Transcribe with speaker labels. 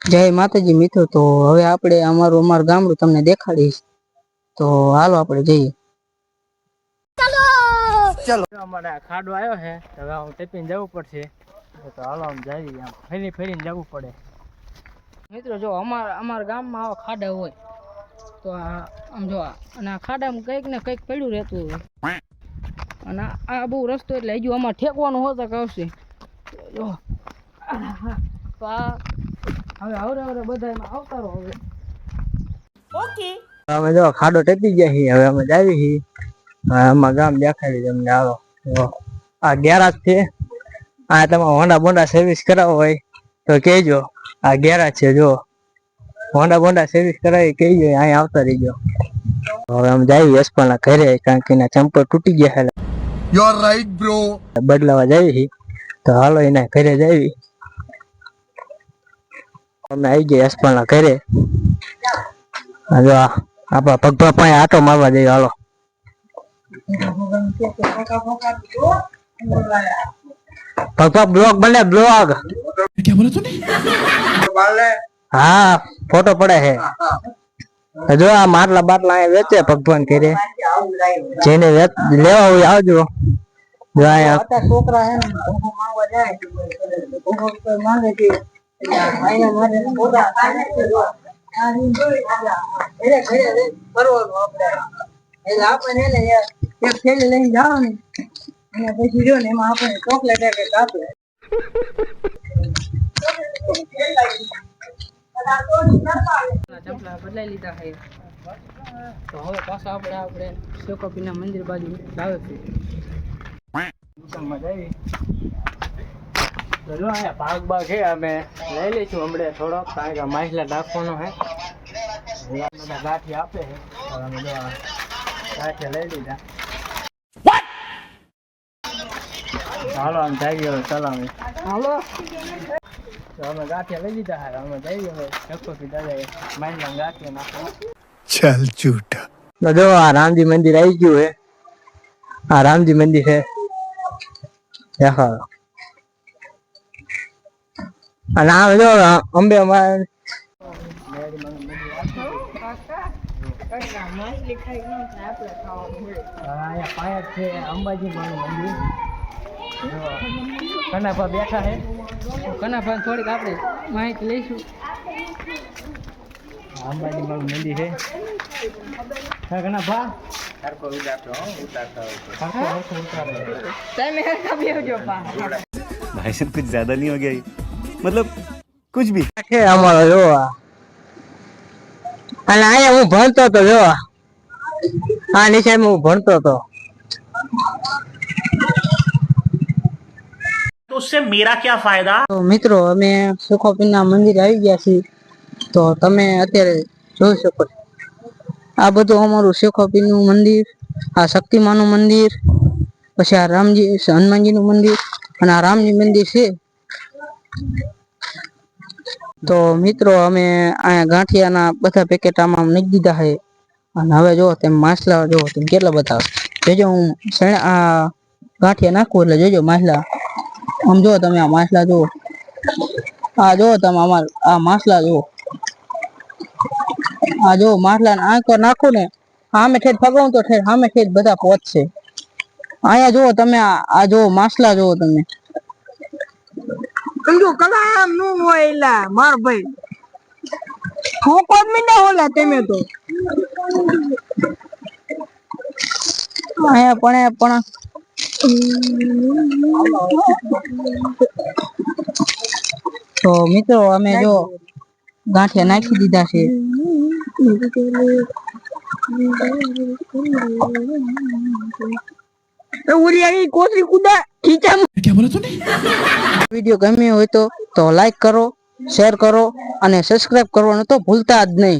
Speaker 1: જય માતાજી મિત્રો। તો હવે આપણે અમારું ગામડું તમને દેખાડીશ, તો હાલો આપણે જઈએ।
Speaker 2: ચલો અમારે ખાડો આવ્યો છે, હવે હું ટેપીને જવું પડશે, તો હાલો આમ જઈએ, આમ ફરીને જવું પડે।
Speaker 1: મિત્રો જો અમારા ગામમાં આવા ખાડા હોય તો આમ જો, અને આ ખાડામાં કંઈક ને કંઈક પડ્યું રહેતું હોય, અને આ બહુ રસ્તો એટલે હજુ અમારે ઠેકવાનું હોતા આવશે જો। તો આ હવે હવે બધા એમાં આવતારો હવે
Speaker 2: ઓકે। અમે જો ખાડો ટેપી ગયા છીએ, હવે અમે જાવી છીએ। આમાં ગામ દેખાડી તમને, આવો આ ગેરાજ છે। આ તમે હોન્ડા બોન્ડા સર્વિસ કરાવો હોય તો કહેજો, આ ગેરાજ છે। જો હોન્ડા બોન્ડા સર્વિસ કરાવી કહેજો, અહીંયા આવતા રહીજો। હવે અમે જાવી યશપાલના ઘરે, કારણ કે એના ચંપલ તૂટી ગયા છે।
Speaker 3: You are right bro.
Speaker 2: બદલાવા જાવી છીએ, તો હાલો એના ઘરે જાવી। અમે આવી ગયા યશપાલના ઘરે। જો આપણા પગભા પાસે આટો મારવા જઈએ, હાલો। પગભા બ્લોગ બને, બ્લોગ।
Speaker 3: क्या बोला तूने?
Speaker 2: हाँ फोटो पड़े है। जो आ માટલા બાટલા અહીંયા વેચે ભગવાન ઘરે, જેને લેવા હોય આવજો। જો અહીંયા
Speaker 1: છોકરા હે ને ભોગો માંગવા જાય, ભોગો તો માંગે છે, આયા મારે બોડા આ ની જોઈ ઘરે કરવાનું આપણે, એટલે આપણે ને એક થેલી લઈને જાવ ને, અને પછી જો ને એમાં આપણે ચોકલેટ એક આપે। ચંપલા બદલાઈ લીધા છે, તો હવે પાછા આપણે શેકોપીના મંદિર બાજુ આવે છે।
Speaker 2: દુકાનમાં જઈએ તો જો અહીંયા ભાગ બાગ છે, અમે લઈ લઈશું હમણાં થોડોક, કારણ કે માછલા નાખવાનો છે। બધા ગાંઠિયા આપે છે, તો અમે જો ગાંઠિયા લઈ લીધા। હાલો આમ જઈએ, હવે ચલાવી
Speaker 1: હાલો।
Speaker 2: તો અમે ગાંઠિયા લઈ લીધા છે, અમે જઈએ હવે શેકોપી દાદા માછલા ગાંઠિયા નાખવા।
Speaker 3: चल झूठा।
Speaker 2: તો જો આ રામજી મંદિર આવી ગયું છે, આ રામજી મંદિર છે દેખાડો। અને આ જો અંબે અમારે પાયક છે, અંબાજી માનું મંદિર। કનાભા બેઠા છે,
Speaker 1: કનાભાઈ થોડીક આપણે માહિતી લઈશું।
Speaker 2: અંબાજી માનું મંદિર છે। હા કનાભા સરકો ઉતારતો
Speaker 1: તમે બેહજો પા।
Speaker 3: भाई साहब कुछ ज्यादा नहीं हो गया ये? मतलब कुछ भी
Speaker 2: છે અમારો જો। અને અહીંયા હું ભણતો હતો, જો આ નિશાળમાં હું ભણતો હતો।
Speaker 3: तो उससे मेरा क्या फायदा?
Speaker 1: તો મિત્રો અમે શેકોપીના મંદિર આવી ગયા છીએ, તો તમે અત્યારે જોઈ શકો છો આ બધું અમારું શેકોપીનું મંદિર, આ શક્તિમાનું મંદિર, પછી આ રામજી હનુમાનજીનું મંદિર, અને આ રામજી મંદિર છે। તો મિત્રો અમે અહીંયા ગાંઠિયાના બધા પેકેટ આમાં નાખી દીધા છે, અને હવે જો તેમ માછલા જો તેમ કેટલા બધા જોજો। હું આ ગાંઠિયા નાખું એટલે જોજો માછલા, આમ જો તમે આ માછલા જુઓ, આ જો તમે આ માછલા જુઓ, આ જો માછલા આંકો નાખું ને સામે ઠેઠ ફગાવું તો ઠેઠ સામે ઠેઠ બધા પહોંચશે। અહીંયા જુઓ તમે, આ જો માછલા જુઓ તમે, સમજો કલા નું હોય એલા માર ભાઈ હું કોદ મિના હોલા તમે તો અહીંયા પણ તો મિત્રો અમે જો ગાંઠિયા નાખી દીધા છે।
Speaker 3: क्या बोला तूने?
Speaker 1: વિડીયો ગમ્યો હોય તો લાઈક કરો, શેર કરો, અને સબસ્ક્રાઇબ કરવાનું તો ભૂલતા જ નહીં।